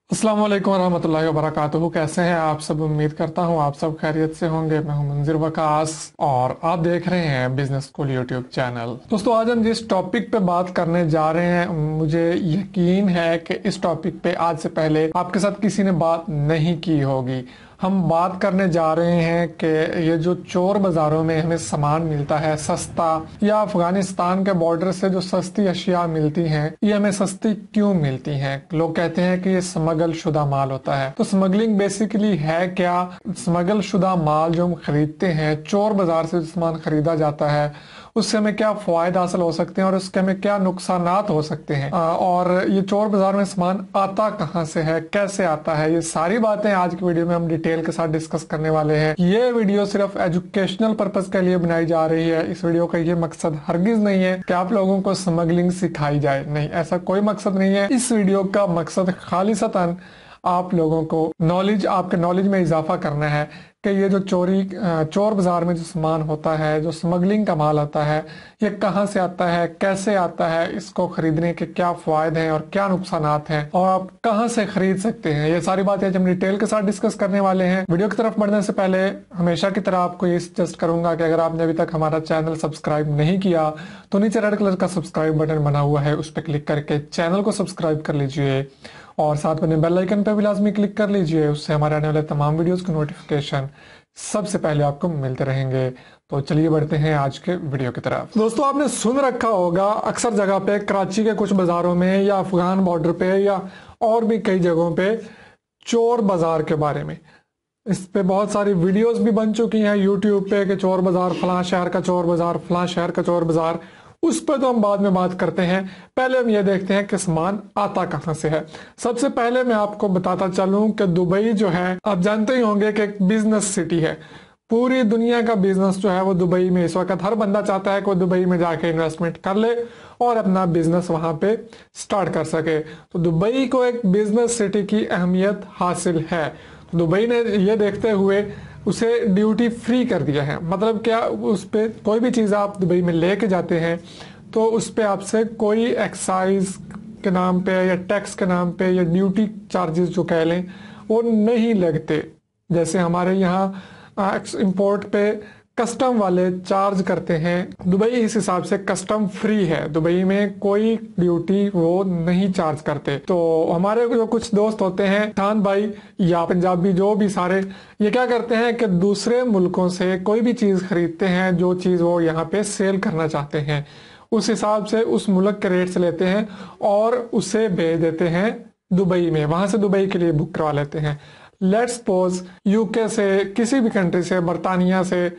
अस्सलाम वालेकुम रहमतुल्लाहि व बरकातुहू। कैसे हैं आप सब? उम्मीद करता हूँ आप सब खैरियत से होंगे। मैं हूं मंजिर वकास और आप देख रहे हैं बिजनेस स्कूल यूट्यूब चैनल। दोस्तों, आज हम जिस टॉपिक पे बात करने जा रहे हैं, मुझे यकीन है कि इस टॉपिक पे आज से पहले आपके साथ किसी ने बात नहीं की होगी। हम बात करने जा रहे हैं कि ये जो चोर बाजारों में हमें सामान मिलता है सस्ता, या अफगानिस्तान के बॉर्डर से जो सस्ती अशिया मिलती हैं, ये हमें सस्ती क्यों मिलती हैं? लोग कहते हैं कि ये स्मगल शुदा माल होता है। तो स्मगलिंग बेसिकली है क्या? स्मगल शुदा माल जो हम खरीदते हैं, चोर बाजार से जो सामान खरीदा जाता है, उससे हमें क्या फायदा हासिल हो सकते हैं और उसके हमें क्या नुकसानात हो सकते हैं, और ये चोर बाजार में सामान आता कहाँ से है, कैसे आता है, ये सारी बातें आज की वीडियो में हम डिटेल के साथ डिस्कस करने वाले हैं। ये वीडियो सिर्फ एजुकेशनल पर्पस के लिए बनाई जा रही है। इस वीडियो का ये मकसद हरगिज नहीं है कि आप लोगों को स्मगलिंग सिखाई जाए, नहीं, ऐसा कोई मकसद नहीं है। इस वीडियो का मकसद खालिसतन आप लोगों को नॉलेज, आपके नॉलेज में इजाफा करना है कि ये जो चोर बाजार में जो सामान होता है, जो स्मगलिंग का माल आता है, ये कहाँ से आता है, कैसे आता है, इसको खरीदने के क्या फायदे हैं और क्या नुकसानात हैं, और आप कहाँ से खरीद सकते हैं। ये सारी बातें हम डिटेल के साथ डिस्कस करने वाले हैं। वीडियो की तरफ बढ़ने से पहले हमेशा की तरह आपको ये सजेस्ट करूंगा कि अगर आपने अभी तक हमारा चैनल सब्सक्राइब नहीं किया तो नीचे रेड कलर का सब्सक्राइब बटन बना हुआ है, उस पर क्लिक करके चैनल को सब्सक्राइब कर लीजिए और साथ में बेल आइकन पर भी लाजमी क्लिक कर लीजिए। उससे हमारे आने वाले तमाम वीडियोस की नोटिफिकेशन सबसे पहले आपको मिलते रहेंगे। तो चलिए बढ़ते हैं आज के वीडियो की तरफ। दोस्तों, आपने सुन रखा होगा अक्सर जगह पे, कराची के कुछ बाजारों में या अफगान बॉर्डर पे या और भी कई जगहों पे चोर बाजार के बारे में। इस पे बहुत सारी वीडियोस भी बन चुकी हैं यूट्यूब पे कि चोर बाजार, फलां शहर का चोर बाजार, फलां शहर का चोर बाजार। उस पर तो हम बाद में बात करते हैं। पहले हम ये देखते हैं कि सामान आता कहाँ से है। सबसे पहले मैं आपको बताता चलूं कि दुबई जो है, आप जानते ही होंगे कि एक बिजनेस सिटी है। पूरी दुनिया का बिजनेस जो है वो दुबई में इस वक्त, हर बंदा चाहता है कि वो दुबई में जाके इन्वेस्टमेंट कर ले और अपना बिजनेस वहां पे स्टार्ट कर सके। तो दुबई को एक बिजनेस सिटी की अहमियत हासिल है। तो दुबई ने ये देखते हुए उसे ड्यूटी फ्री कर दिया है। मतलब क्या, उस पे कोई भी चीज़ आप दुबई में लेके जाते हैं तो उस पे आपसे कोई एक्साइज के नाम पे या टैक्स के नाम पे या ड्यूटी चार्जेस जो कह लें वो नहीं लगते। जैसे हमारे यहाँ इंपोर्ट पे कस्टम वाले चार्ज करते हैं, दुबई इस हिसाब से कस्टम फ्री है। दुबई में कोई ड्यूटी वो नहीं चार्ज करते। तो हमारे जो कुछ दोस्त होते हैं, खान भाई या पंजाबी, जो भी सारे, ये क्या करते हैं कि दूसरे मुल्कों से कोई भी चीज़ खरीदते हैं, जो चीज़ वो यहाँ पे सेल करना चाहते हैं उस हिसाब से उस मुल्क के रेट से लेते हैं और उसे भेज देते हैं दुबई में। वहां से दुबई के लिए बुक करवा लेते हैं। लेट्स सपोज यूके से, किसी भी कंट्री से, बरतानिया से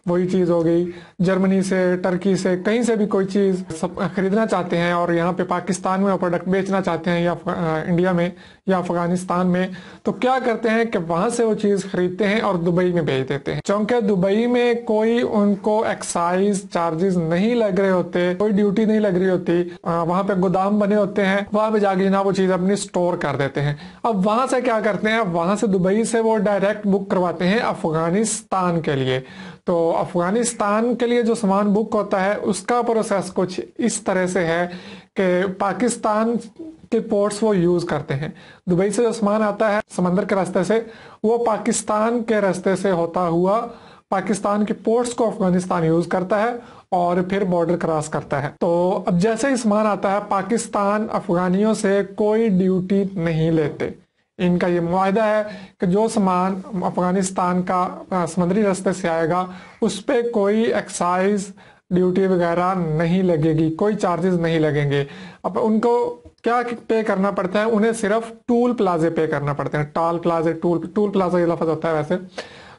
वही चीज़ हो गई, जर्मनी से, टर्की से, कहीं से भी कोई चीज़ खरीदना चाहते हैं और यहाँ पे पाकिस्तान में वो प्रोडक्ट बेचना चाहते हैं या इंडिया में या अफगानिस्तान में, तो क्या करते हैं कि वहां से वो चीज़ खरीदते हैं और दुबई में भेज देते हैं। क्योंकि दुबई में कोई उनको एक्साइज चार्जेस नहीं लग रहे होते, कोई ड्यूटी नहीं लग रही होती। वहां पे गोदाम बने होते हैं, वहां पे जाके ना वो चीज़ अपनी स्टोर कर देते हैं। अब वहां से क्या करते हैं, वहां से दुबई से वो डायरेक्ट बुक करवाते हैं अफगानिस्तान के लिए। तो अफगानिस्तान के लिए जो सामान बुक होता है उसका प्रोसेस कुछ इस तरह से है कि पाकिस्तान के पोर्ट्स वो यूज करते हैं। दुबई से जो सामान आता है समंदर के रास्ते से, वो पाकिस्तान के रास्ते से होता हुआ पाकिस्तान के पोर्ट्स को अफगानिस्तान यूज करता है और फिर बॉर्डर क्रॉस करता है। तो अब जैसे ही सामान आता है, पाकिस्तान अफगानियों से कोई ड्यूटी नहीं लेते। इनका ये मुआहदा है कि जो सामान अफगानिस्तान का समुद्री रास्ते से आएगा उस पर कोई एक्साइज ड्यूटी वगैरह नहीं लगेगी, कोई चार्जेस नहीं लगेंगे। अब उनको क्या पे करना पड़ता है, उन्हें सिर्फ टूल प्लाजे पे करना पड़ते हैं। टूल प्लाजा ये लफ्ज होता है वैसे,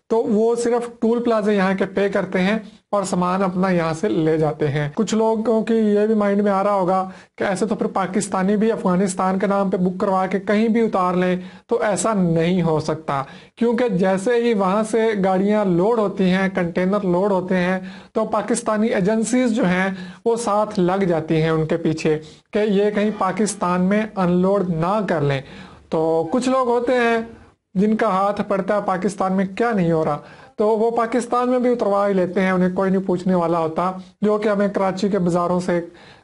तो वो सिर्फ टूल प्लाजे यहाँ के पे करते हैं और सामान अपना यहाँ से ले जाते हैं। कुछ लोगों की ये भी माइंड में आ रहा होगा कि ऐसे तो फिर पाकिस्तानी भी अफगानिस्तान के नाम पे बुक करवा के कहीं भी उतार लें, तो ऐसा नहीं हो सकता। क्योंकि जैसे ही वहां से गाड़ियां लोड होती हैं, कंटेनर लोड होते हैं, तो पाकिस्तानी एजेंसीज जो हैं वो साथ लग जाती हैं उनके पीछे कि ये कहीं पाकिस्तान में अनलोड ना कर लें। तो कुछ लोग होते हैं जिनका हाथ पड़ता है पाकिस्तान में क्या नहीं हो रहा, तो वो पाकिस्तान में भी उतरवा ही लेते हैं, उन्हें कोई नहीं पूछने वाला होता। जो कि हमें कराची के बाज़ारों से,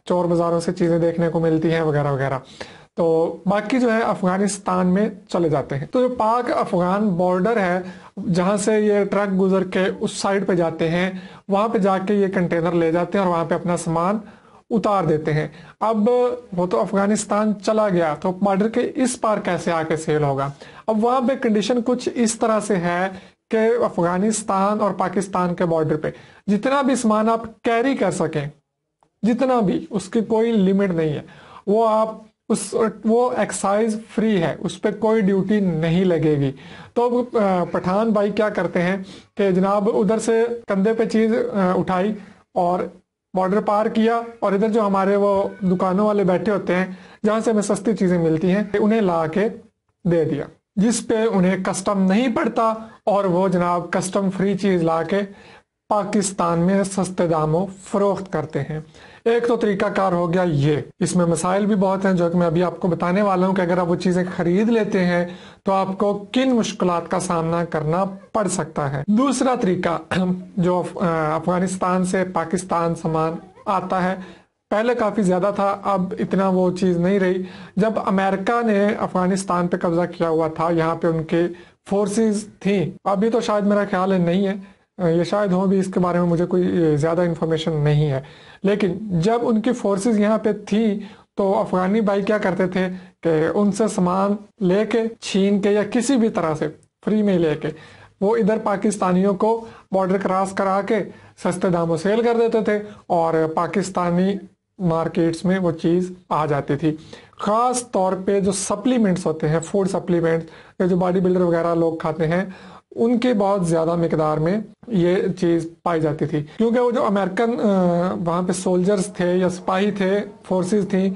चोर बाज़ारों से चीज़ें देखने को मिलती हैं वगैरह वगैरह। تو باقی جو ہے افغانستان میں چلے جاتے ہیں۔ تو جو پاک افغان بارڈر ہے جہاں سے یہ ٹرک گزر کے اس سائڈ پہ جاتے ہیں، وہاں پہ جا کے یہ کنٹینر لے جاتے ہیں اور وہاں پہ اپنا سامان اتار دیتے ہیں۔ اب وہ تو افغانستان چلا گیا، تو بارڈر کے اس پار کیسے آ کے سیل ہوگا؟ اب وہاں پہ کنڈیشن کچھ اس طرح سے ہے کہ افغانستان اور پاکستان کے بارڈر پہ جتنا بھی سامان آپ کیری کر سکیں، جتنا بھی، اس کی کوئی لیمٹ نہیں ہے، وہ ایکسائز فری ہے، اس پہ کوئی ڈیوٹی نہیں لگے گی۔ تو پٹھان بھائی کیا کرتے ہیں کہ جناب ادھر سے کندھے پہ چیز اٹھائی اور بارڈر پار کیا، اور ادھر جو ہمارے وہ دکانوں والے بیٹھے ہوتے ہیں جہاں سے ہمیں سستی چیزیں ملتی ہیں، انہیں لا کے دے دیا، جس پہ انہیں کسٹم نہیں پڑتا، اور وہ جناب کسٹم فری چیز لا کے پاکستان میں سستے داموں فروخت کرتے ہیں۔ ایک تو طریقہ کار ہو گیا یہ، اس میں مسائل بھی بہت ہیں جو کہ میں ابھی آپ کو بتانے والا ہوں کہ اگر آپ وہ چیزیں خرید لیتے ہیں تو آپ کو کن مشکلات کا سامنا کرنا پڑ سکتا ہے۔ دوسرا طریقہ جو افغانستان سے پاکستان سامان آتا ہے، پہلے کافی زیادہ تھا، اب اتنا وہ چیز نہیں رہی۔ جب امریکہ نے افغانستان پہ قبضہ کیا ہوا تھا، یہاں پہ ان کے فورسز تھیں، ابھی تو شاید میرا خیال ہے نہیں ہے، یہ شاید ہوں بھی، اس کے بارے میں مجھے کوئی زیادہ انفارمیشن نہیں ہے، لیکن جب ان کی فورسز یہاں پہ تھی تو افغانی بھائی کیا کرتے تھے کہ ان سے سامان لے کے چھین کے یا کسی بھی طرح سے فری میں لے کے وہ ادھر پاکستانیوں کو بارڈر کراس کرا کے سستے داموں سیل کر دیتے تھے، اور پاکستانی مارکیٹس میں وہ چیز آ جاتی تھی۔ خاص طور پہ جو سپلیمنٹس ہوتے ہیں، فوڈ سپلیمنٹس، جو باڈی بلڈر وغیرہ لوگ کھاتے ہیں، ان کے بہت زیادہ مقدار میں یہ چیز پائی جاتی تھی، کیونکہ وہ جو امریکن وہاں پہ سولجرز تھے یا سپاہی تھے، فورسز تھیں،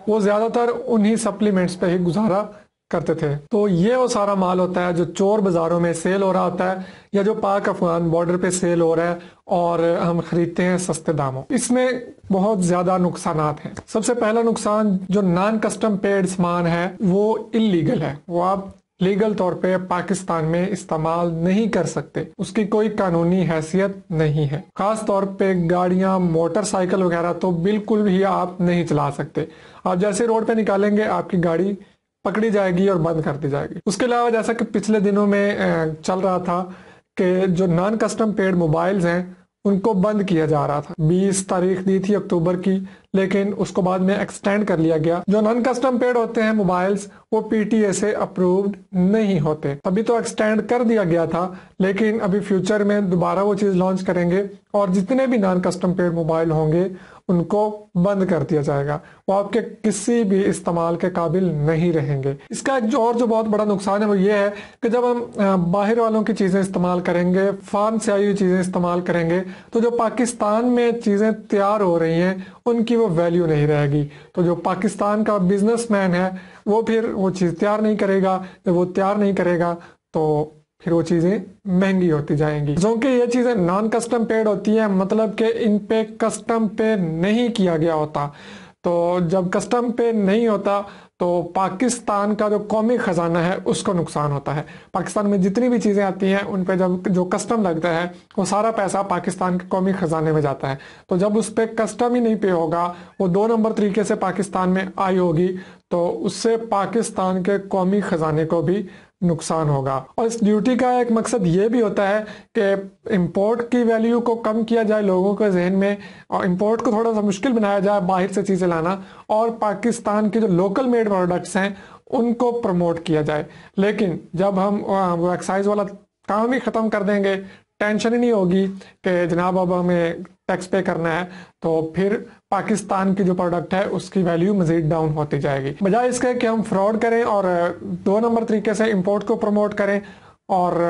وہ زیادہ تر انہی سپلیمنٹس پہ ہی گزارا کرتے تھے۔ تو یہ وہ سارا مال ہوتا ہے جو چور بازاروں میں سیل ہو رہا ہوتا ہے، یا جو پاک افغان بارڈر پہ سیل ہو رہا ہے اور ہم خریدتے ہیں سستے داموں۔ اس میں بہت زیادہ نقصانات ہیں۔ سب سے پہلا نقصان، جو نان کسٹم پیڈ سامان ہے وہ انلیگل ہے، وہ آپ لیگل طور پہ پاکستان میں استعمال نہیں کر سکتے، اس کی کوئی قانونی حیثیت نہیں ہے۔ خاص طور پہ گاڑیاں، موٹر سائیکل وغیرہ تو بالکل بھی آپ نہیں چلا سکتے، آپ جیسے روڈ پہ نکالیں گے آپ کی گاڑی پکڑی جائے گی اور بند کر دی جائے گی۔ اس کے علاوہ جیسا کہ پچھلے دنوں میں چل رہا تھا کہ جو نان کسٹم پیڈ موبائلز ہیں ان کو بند کیا جا رہا تھا، 20 تاریخ دی تھی اکتوبر کی، لیکن اس کو بعد میں ایکسٹینڈ کر لیا گیا۔ جو نان کسٹم پیڈ ہوتے ہیں موبائلز، وہ پی ٹی اے سے اپرووڈ نہیں ہوتے، ابھی تو ایکسٹینڈ کر دیا گیا تھا، لیکن ابھی فیوچر میں دوبارہ وہ چیز لانچ کریں گے، اور جتنے بھی نان کسٹم پیڈ موبائل ہوں گے ان کو بند کر دیا جائے گا، وہ آپ کے کسی بھی استعمال کے قابل نہیں رہیں گے۔ اس کا ایک جو بہت بڑا نقصان ہے وہ یہ ہے کہ جب ہم باہر والوں کی چیزیں استعمال کریں گے، فارم سے آئی ہوئی چیزیں استعمال کریں گے، تو جو پاکستان میں چیزیں تیار ہو رہی ہیں ان کی وہ ویلیو نہیں رہے گی۔ تو جو پاکستان کا بزنس مین ہے وہ پھر وہ چیز تیار نہیں کرے گا، جب وہ تیار نہیں کرے گا تو پھر وہ چیزیں مہنگی ہوتی جائیں گی۔ کیونکہ یہ چیزیں نان کسٹم پیڈ ہوتی ہیں، مطلب کہ ان پہ کسٹم پے نہیں کیا گیا ہوتا، تو جب کسٹم پے نہیں ہوتا تو پاکستان کا جو قومی خزانہ ہے اس کو نقصان ہوتا ہے۔ پاکستان میں جتنی بھی چیزیں آتی ہیں ان پہ جب جو کسٹم لگتا ہے وہ سارا پیسہ پاکستان کے قومی خزانے میں جاتا ہے، تو جب اس پہ کسٹم ہی نہیں پے ہوگا، وہ 2 نمبر طریقے سے پاکستان میں آئی ہوگی، تو اس سے پاکستان کے قومی خزانے کو بھی نقصان ہوگا۔ اور اس ڈیوٹی کا ایک مقصد یہ بھی ہوتا ہے کہ امپورٹ کی ویلیو کو کم کیا جائے لوگوں کے ذہن میں، اور امپورٹ کو تھوڑا سا مشکل بنایا جائے باہر سے چیزیں لانا، اور پاکستان کے جو لوکل میڈ پروڈکٹس ہیں ان کو پروموٹ کیا جائے۔ لیکن جب ہم وہ ایکسائز والا کام ہی ختم کر دیں گے، ٹینشن ہی نہیں ہوگی کہ جناب اب ہمیں ٹیکس پے کرنا ہے، تو پھر پاکستان کی جو پروڈکٹ ہے اس کی ویلیو مزید ڈاؤن ہوتی جائے گی۔ بجائے اس کے کہ ہم فراڈ کریں اور 2 نمبر طریقے سے امپورٹ کو پروموٹ کریں اور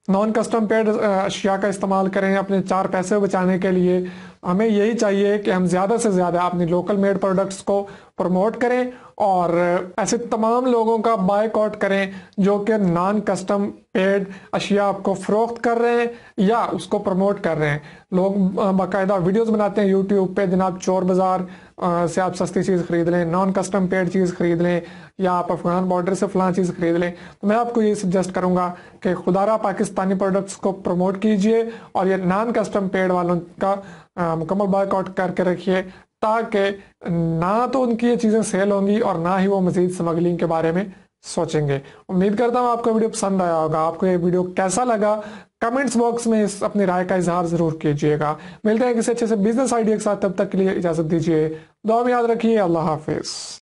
نان کسٹم پیڈ اشیاء کا استعمال کریں اپنے 4 پیسے بچانے کے لیے، ہمیں یہی چاہیے کہ ہم زیادہ سے زیادہ اپنی لوکل میڈ پروڈکٹس کو پروموٹ کریں، اور ایسے تمام لوگوں کا بائیک آؤٹ کریں جو کہ نان کسٹم پیڈ اشیاء آپ کو فروخت کر رہے ہیں یا اس کو پروموٹ کر رہے ہیں۔ لوگ باقاعدہ ویڈیوز بناتے ہیں یوٹیوب پہ، جناب چور بازار سے آپ سستی چیز خرید لیں، نان کسٹم پیڈ چیز خرید لیں، یا آپ افغان بارڈر سے فلاں چیز خرید لیں۔ تو میں آپ کو یہ سجیسٹ کروں گا کہ خدا را پاکستانی پروڈکٹس کو پروموٹ کیجئے، اور یہ نان کسٹم پیڈ والوں کا مکمل بائیک آؤٹ کر کے رکھیے، تاکہ نہ تو ان کی یہ چیزیں سیل ہوں گی اور نہ ہی وہ مزید سمگلنگ کے بارے میں سوچیں گے۔ امید کرتا ہوں آپ کو ویڈیو پسند آیا ہوگا۔ آپ کو یہ ویڈیو کیسا لگا کمنٹس باکس میں اپنی رائے کا اظہار ضرور کیجیے گا۔ ملتے ہیں کسی اچھے سے بزنس آئیڈیا کے ساتھ، تب تک کے لیے اجازت دیجیے، دعا میں یاد رکھیے، اللہ حافظ۔